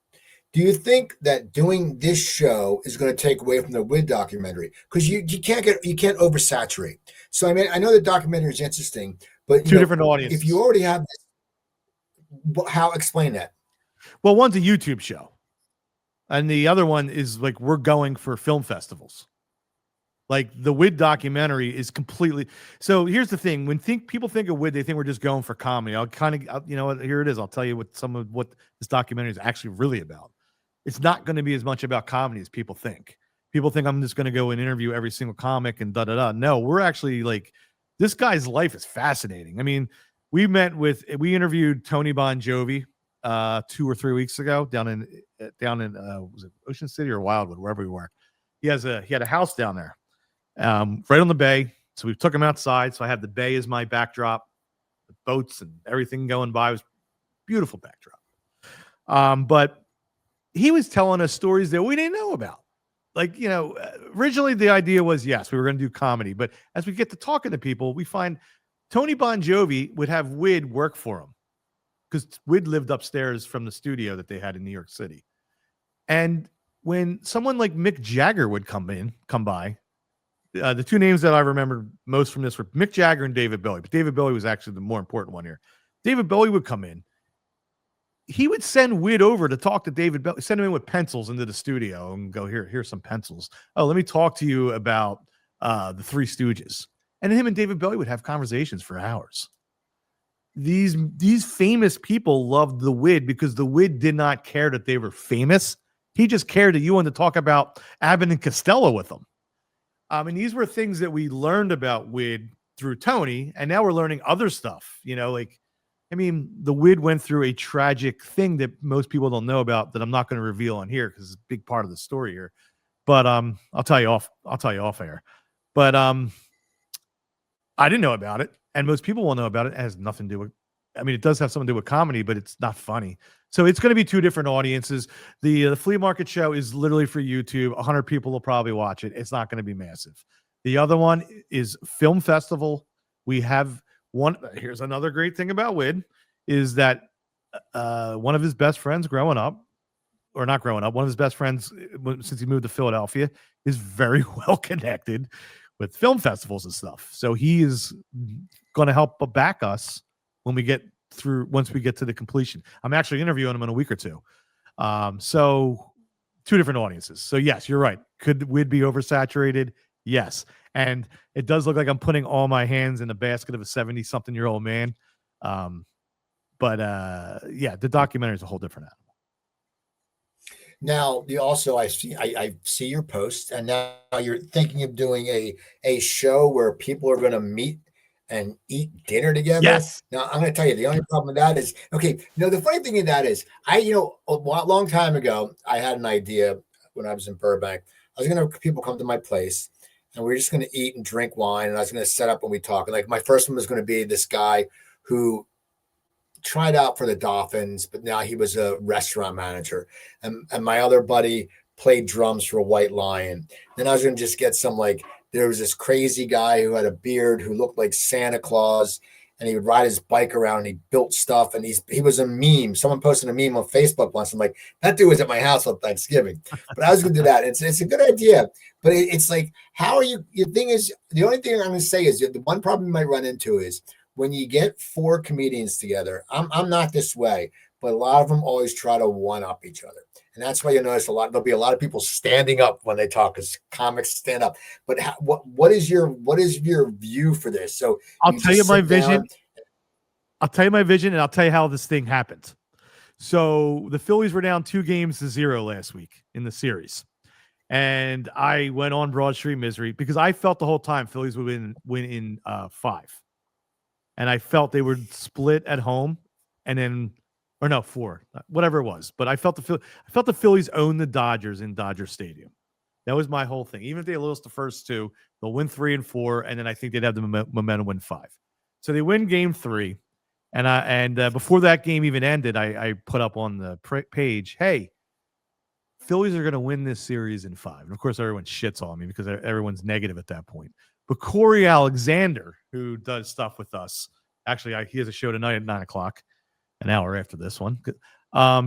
do you think that doing this show is going to take away from the Wid documentary? Because you can't oversaturate. So, I mean, I know the documentary is interesting, but two different audiences. If you already have this, explain that? Well, one's a YouTube show, and the other one is like, we're going for film festivals. Like, the Wid documentary is completely. So here's the thing: when people think of Wid, they think we're just going for comedy. I'll here it is. I'll tell you what this documentary is actually really about. It's not going to be as much about comedy as people think. People think I'm just going to go and interview every single comic and da-da-da. No, we're actually like, this guy's life is fascinating. I mean, we interviewed Tony Bon Jovi 2 or 3 weeks ago down in was it Ocean City or Wildwood, wherever we were. He had a house down there, right on the bay. So we took him outside. So I had the bay as my backdrop, the boats and everything going by. It was beautiful backdrop. But he was telling us stories that we didn't know about. Like, originally the idea was, yes, we were going to do comedy. But as we get to talking to people, we find Tony Bon Jovi would have Wid work for him because Wid lived upstairs from the studio that they had in New York City. And when someone like Mick Jagger would come by, the two names that I remember most from this were Mick Jagger and David Bowie. But David Bowie was actually the more important one here. David Bowie would come in. He would send Wid over to talk to David Bowie, send him in with pencils into the studio and go, here's some pencils. Oh, let me talk to you about the Three Stooges. And him and David Bowie would have conversations for hours. These famous people loved the Wid because the Wid did not care that they were famous. He just cared that you wanted to talk about Abbott and Costello with them. And these were things that we learned about Wid through Tony, and now we're learning other stuff. The Wid went through a tragic thing that most people don't know about that I'm not going to reveal on here because it's a big part of the story here. But I'll tell you off air. But I didn't know about it, and most people won't know about it. It has nothing to do with. It does have something to do with comedy, but it's not funny. So it's going to be two different audiences. The flea market show is literally for YouTube. 100 people will probably watch it. It's not going to be massive. The other one is film festival. We have one. Here's another great thing about Wid is that one of his best friends one of his best friends since he moved to Philadelphia is very well connected with film festivals and stuff. So he is going to help back us once we get to the completion. I'm actually interviewing him in a week or two. So two different audiences. So yes, you're right. Could Wid be oversaturated? Yes. And it does look like I'm putting all my hands in the basket of a 70-something-year-old man. But the documentary is a whole different animal. Now, I see your post, and now you're thinking of doing a show where people are going to meet and eat dinner together. Yes. Now, I'm going to tell you, the only problem with that is, the funny thing of that is, a long time ago, I had an idea when I was in Burbank. I was going to have people come to my place, and we were just going to eat and drink wine, and I was going to set up when we talk. And like my first one was going to be this guy who tried out for the Dolphins, but now he was a restaurant manager. And my other buddy played drums for a White Lion. Then I was going to just get there was this crazy guy who had a beard who looked like Santa Claus, and he would ride his bike around and he built stuff. And he was a meme. Someone posted a meme on Facebook once. I'm like, that dude was at my house on Thanksgiving, but I was going to do that. It's a good idea, but it's like, how are you? The thing is, the only thing I'm going to say is the one problem you might run into is when you get 4 comedians together. I'm not this way, but a lot of them always try to one up each other. And that's why you notice there'll be a lot of people standing up when they talk because comics stand up. But what is your view for this? So I'll tell you my vision. I'll tell you my vision, and I'll tell you how this thing happened. So the Phillies were down 2-0 last week in the series. And I went on Broad Street misery because I felt the whole time Phillies would win in 5. And I felt they would split at home and then, or no, 4, whatever it was. But I felt the Phillies own the Dodgers in Dodger Stadium. That was my whole thing. Even if they lose the first 2, they'll win 3 and 4, and then I think they'd have the momentum win 5. So they win game 3. And before that game even ended, I put up on the page, hey, Phillies are going to win this series in 5. And of course, everyone shits on me because everyone's negative at that point. But Corey Alexander, who does stuff with us, actually, he has a show tonight at 9:00, an hour after this one.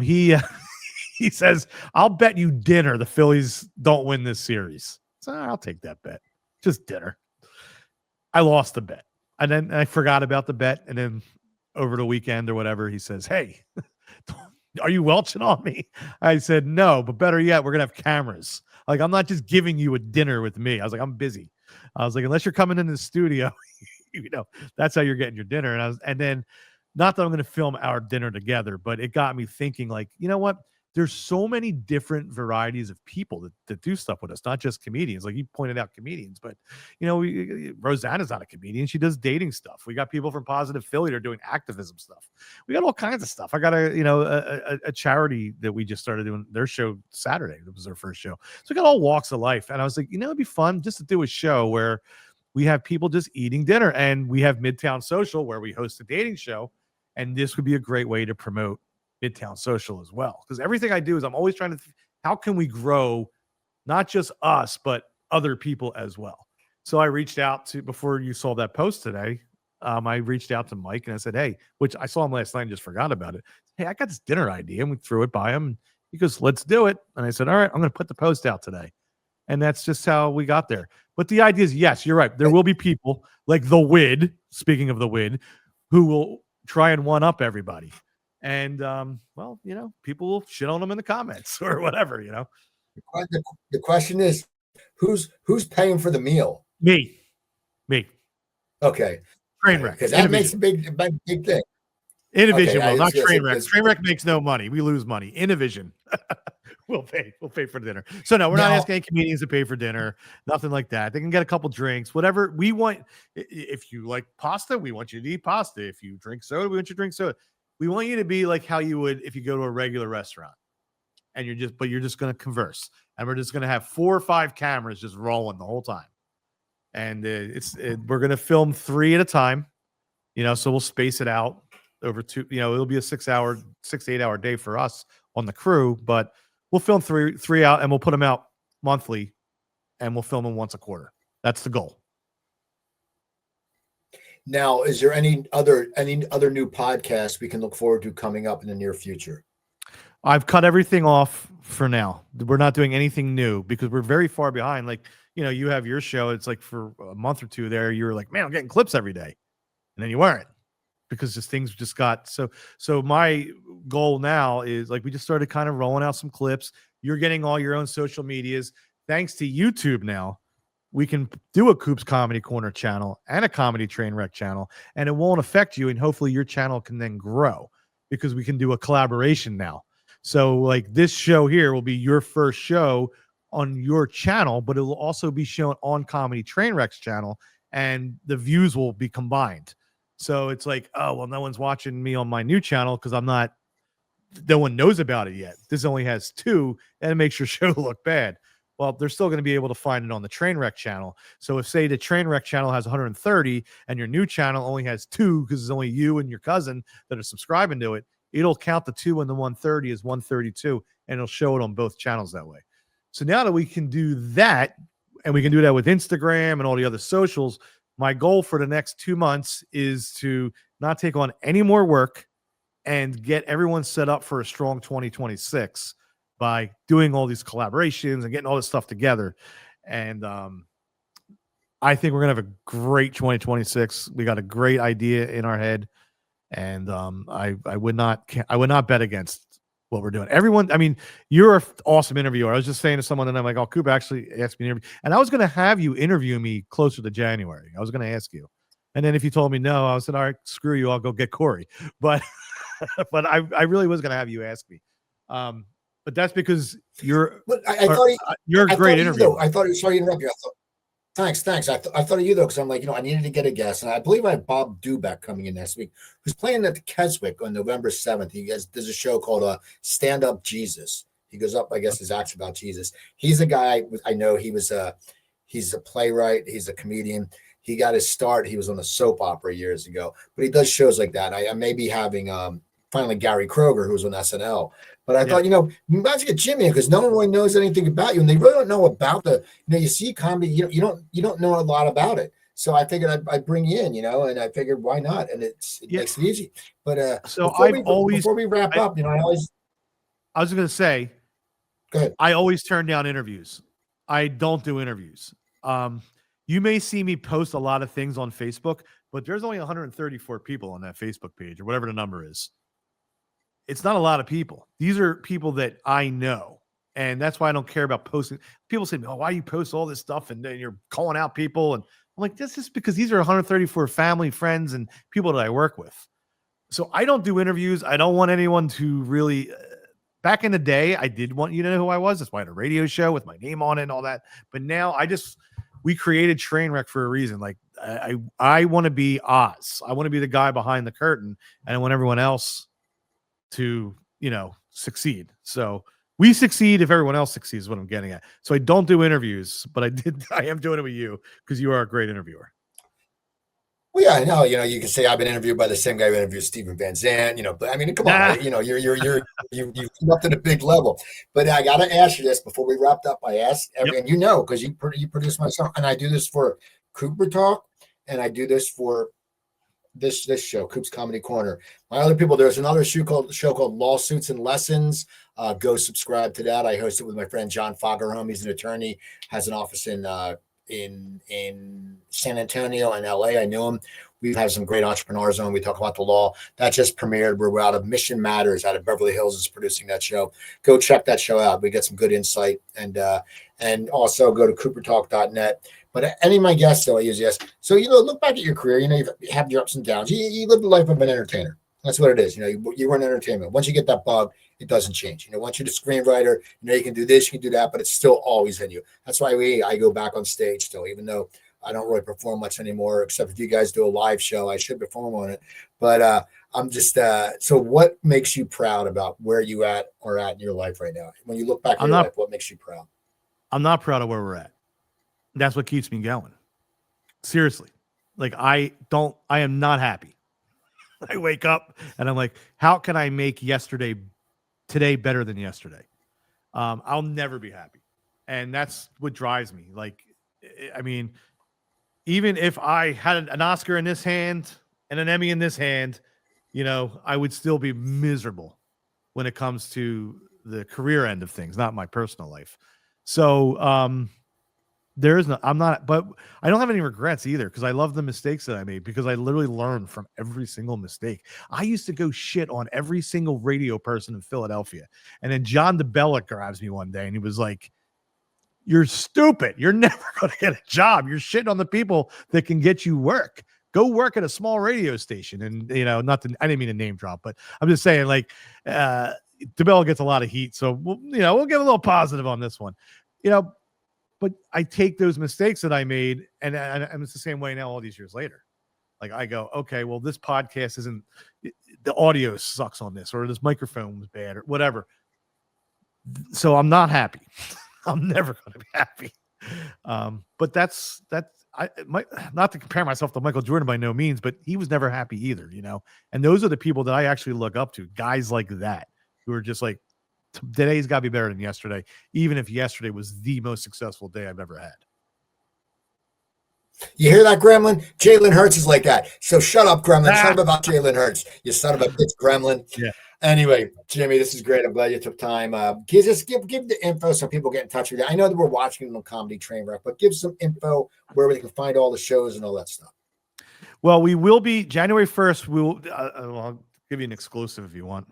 He says, I'll bet you dinner the Phillies don't win this series. So I'll take that bet. Just dinner. I lost the bet. And then I forgot about the bet. And then over the weekend or whatever, he says, hey, are you welching on me? I said, no, but better yet, we're going to have cameras. Like, I'm not just giving you a dinner with me. I was like, I'm busy. I was like, unless you're coming into the studio, that's how you're getting your dinner. And then not that I'm going to film our dinner together, but it got me thinking, like, you know what? there's so many different varieties of people that do stuff with us, not just comedians. Like you pointed out comedians, but Rosanna's not a comedian. She does dating stuff. We got people from Positive Philly that are doing activism stuff. We got all kinds of stuff. I got a charity that we just started doing their show Saturday. It was their first show. So we got all walks of life. And I was like, it'd be fun just to do a show where we have people just eating dinner, and we have Midtown Social where we host a dating show. And this would be a great way to promote Midtown Social as well. Because everything I do is I'm always trying to, how can we grow not just us, but other people as well? So I reached out to, before you saw that post today, I reached out to Mike and I said, hey, which I saw him last night and just forgot about it. Hey, I got this dinner idea. And we threw it by him. And he goes, let's do it. And I said, all right, I'm going to put the post out today. And that's just how we got there. But the idea is, yes, you're right. There will be people like the Wid, speaking of the Wid, who will try and one up everybody. And, people will shit on them in the comments or whatever, The question is, who's paying for the meal? Me. Okay. Train Rek. Because that makes a big thing. Innovision Okay, will, not Train Rek. Train Rek makes no money. We lose money. Innovision will pay. We'll pay for dinner. So no, we're not asking any comedians to pay for dinner. Nothing like that. They can get a couple drinks, whatever we want. If you like pasta, we want you to eat pasta. If you drink soda, we want you to drink soda. We want you to be like how you would if you go to a regular restaurant, and you're just going to converse, and we're just going to have 4 or 5 cameras just rolling the whole time, and we're going to film 3 at a time, so we'll space it out over 2. It'll be a 6 to 8 hour day for us on the crew, but we'll film three out, and we'll put them out monthly, and we'll film them once a quarter. That's the goal. Now, is there any other new podcasts we can look forward to coming up in the near future? I've cut everything off for now. We're not doing anything new because we're very far behind. Like, you have your show. It's like for a month or 2 there, you were like, man, I'm getting clips every day. And then you weren't because things just got so my goal now is like, we just started kind of rolling out some clips. You're getting all your own social medias. Thanks to YouTube now, we can do a Coop's Comedy Corner channel and a Comedy Train Rek channel, and it won't affect you. And hopefully your channel can then grow because we can do a collaboration now. So like this show here will be your first show on your channel, but it will also be shown on Comedy Train Rek's channel, and the views will be combined. So it's like, oh, well, no one's watching me on my new channel because no one knows about it yet. This only has 2, and it makes your show look bad. Well, they're still going to be able to find it on the Train Rek channel. So if, say, the Train Rek channel has 130 and your new channel only has 2 because it's only you and your cousin that are subscribing to it, it'll count the 2 and the 130 as 132, and it'll show it on both channels that way. So now that we can do that, and we can do that with Instagram and all the other socials, my goal for the next 2 months is to not take on any more work and get everyone set up for a strong 2026 by doing all these collaborations and getting all this stuff together. And I think we're going to have a great 2026. We got a great idea in our head. And I would not bet against what we're doing. Everyone, I mean, you're an awesome interviewer. I was just saying to someone, and I'm like, oh, Coop actually asked me to interview. And I was going to have you interview me closer to January. I was going to ask you. And then if you told me no, I said, all right, screw you. I'll go get Corey. But I really was going to have you ask me. But that's because you're a great interviewer. I thought, sorry to interrupt you. Thanks. I thought of you, though, because I'm like, I needed to get a guest. And I believe I have Bob Dubeck coming in next week, who's playing at the Keswick on November 7th. There's a show called Stand Up Jesus. He goes up, I guess, his acts about Jesus. He's a guy, I know he's a playwright. He's a comedian. He got his start. He was on a soap opera years ago, but he does shows like that. I may be having finally Gary Kroger, who's on SNL. But I thought, you might as well get Jimmy because no one really knows anything about you, and they really don't know about you see comedy. You don't know a lot about it. So I figured I'd bring you in, and I figured why not, and it makes it easy. But before we wrap up, I was going to say, go ahead. I always turn down interviews. I don't do interviews. You may see me post a lot of things on Facebook, but there's only 134 people on that Facebook page or whatever the number is. It's not a lot of people. These are people that I know. And that's why I don't care about posting. People say, oh, why you post all this stuff and then you're calling out people? And I'm like, this is because these are 134 family, friends, and people that I work with. So I don't do interviews. I don't want anyone to really back in the day, I did want you to know who I was. That's why I had a radio show with my name on it and all that. But now we created Trainwreck for a reason. Like I want to be Oz. I want to be the guy behind the curtain, and I want everyone else to, succeed. So we succeed if everyone else succeeds, is what I'm getting at. So I don't do interviews, but I am doing it with you because you are a great interviewer. Well, yeah, I know. You can say I've been interviewed by the same guy who interviewed Steven Van Zandt. But I mean, come on. You've come up to the big level. But I got to ask you this before we wrapped up. I asked and because you produce my song, and I do this for Cooper Talk, and I do this for this show, Coop's Comedy Corner. My other people, there's another show called Lawsuits and Lessons. Go subscribe to that. I host it with my friend John Fagerholm. He's an attorney, has an office in San Antonio and LA. I know him. We've had some great entrepreneurs on. We talk about the law. That just premiered. We're out of Mission Matters out of Beverly Hills is producing that show. Go check that show out. We get some good insight. And also go to coopertalk.net. But any of my guests, though, I usually ask. So, look back at your career. You have your ups and downs. You live the life of an entertainer. That's what it is. You run entertainment. Once you get that bug, it doesn't change. Once you're the screenwriter, you can do this, you can do that, but it's still always in you. That's why I go back on stage still, even though I don't really perform much anymore, except if you guys do a live show, I should perform on it. But I'm just, so what makes you proud about where you are at in your life right now? When you look back at your life, what makes you proud? I'm not proud of where we're at. That's what keeps me going. Seriously. Like I am not happy. I wake up and I'm like, how can I make today better than yesterday? I'll never be happy. And that's what drives me. Like, I mean, even if I had an Oscar in this hand and an Emmy in this hand, I would still be miserable when it comes to the career end of things, not my personal life. So, but I don't have any regrets either because I love the mistakes that I made because I literally learned from every single mistake. I used to go shit on every single radio person in Philadelphia. And then John DeBella grabs me one day and he was like, "You're stupid. You're never going to get a job. You're shitting on the people that can get you work. Go work at a small radio station." And, I didn't mean to name drop, but I'm just saying DeBella gets a lot of heat. So, we'll get a little positive on this one, But I take those mistakes that I made, and it's the same way now all these years later. Like I go, okay, well, this podcast the audio sucks on this, or this microphone was bad, or whatever. So I'm not happy. I'm never going to be happy. But that's not to compare myself to Michael Jordan by no means, but he was never happy either, And those are the people that I actually look up to, guys like that, who are just like, today's got to be better than yesterday, even if yesterday was the most successful day I've ever had. You hear that, Gremlin? Jalen Hurts is like that. So shut up, Gremlin. Shut up about Jalen Hurts. You son of a bitch, Gremlin. Yeah. Anyway, Jimmy, this is great. I'm glad you took time. Give the info so people get in touch with you. I know that we're watching on Comedy Train Rek, but give some info where we can find all the shows and all that stuff. Well, we will be January 1st. I'll give you an exclusive if you want.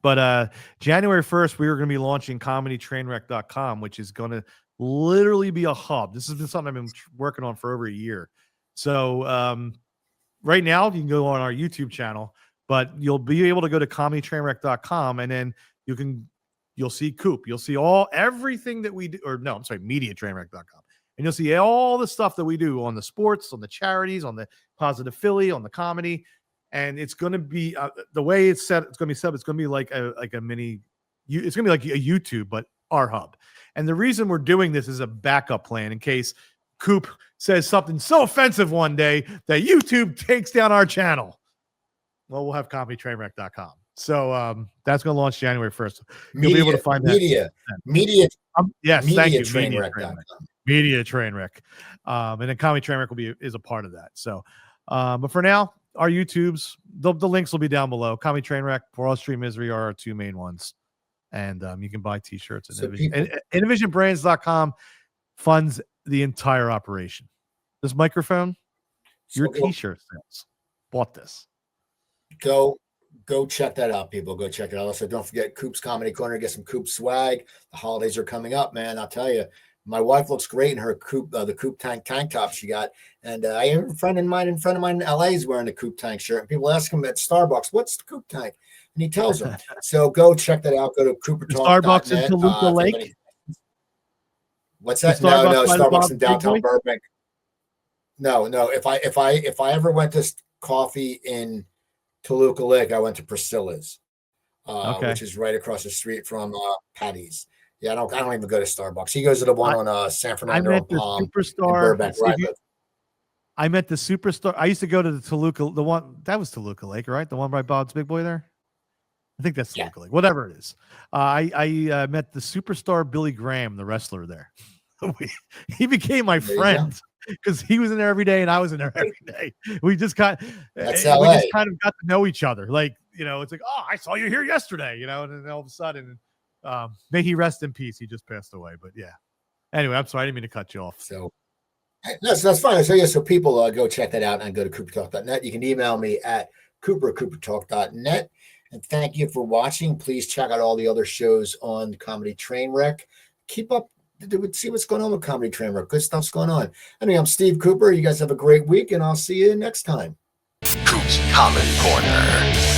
But January 1st, we are going to be launching comedytrainrek.com, which is going to literally be a hub. This has been something I've been working on for over a year. So right now, you can go on our YouTube channel, but you'll be able to go to comedytrainrek.com, and then you'll see Coop. You'll see everything that we do, mediatrainrek.com. And you'll see all the stuff that we do on the sports, on the charities, on the Positive Philly, on the comedy. And it's going to be the way it's set. It's going to be set. It's going to be like a mini. It's going to be like a YouTube, but our hub. And the reason we're doing this is a backup plan in case Coop says something so offensive one day that YouTube takes down our channel. Well, we'll have comedytrainrek.com. So that's going to launch January 1st. You'll be able to find that. Yes, thank you. Media Train Rek. And then Comedy Train Rek is a part of that. So, but for now, our YouTubes, the links will be down below. Comedy Train Rek, Broad Street Misery are our two main ones. And you can buy t-shirts at InnovisionBrands.com funds the entire operation. This microphone, your t-shirt sales. Bought this. Go check that out, people. Go check it out. Also, don't forget Coop's Comedy Corner. Get some Coop swag. The holidays are coming up, man. I'll tell you. My wife looks great in her Coop, the Coop tank top she got. And I have a friend of mine in LA is wearing the Coop tank shirt. And people ask him at Starbucks, what's the Coop tank? and he tells them. So go check that out. Go to Starbucks in coopertalk.net. Toluca Lake. What's that? The No, by the Starbucks Bob's in Big downtown Boy? Burbank. No. If I ever went to coffee in Toluca Lake, I went to Priscilla's, Okay. which is right across the street from Patty's. Yeah, I don't even go to Starbucks. He goes to the one on San I Fernando met and the Palm and Superstar. Burbank. See, Right. I met the Superstar. I used to go to the Toluca, the one that was Toluca Lake, right? The one by Bob's Big Boy there. I think that's Toluca Lake, whatever it is. I met the Superstar Billy Graham, the wrestler there. He became my friend because he was in there every day and I was in there every day. We just kind of got to know each other. Like, it's like, oh, I saw you here yesterday, and then all of a sudden, may he rest in peace. He just passed away. But yeah. Anyway, I'm sorry, I didn't mean to cut you off. So that's fine. So people go check that out and go to coopertalk.net. You can email me at coopertalk.net. And thank you for watching. Please check out all the other shows on Comedy Train Rek. Keep up, see what's going on with Comedy Train Rek. Good stuff's going on. Anyway, I'm Steve Cooper. You guys have a great week, and I'll see you next time. Coop's Comedy Corner.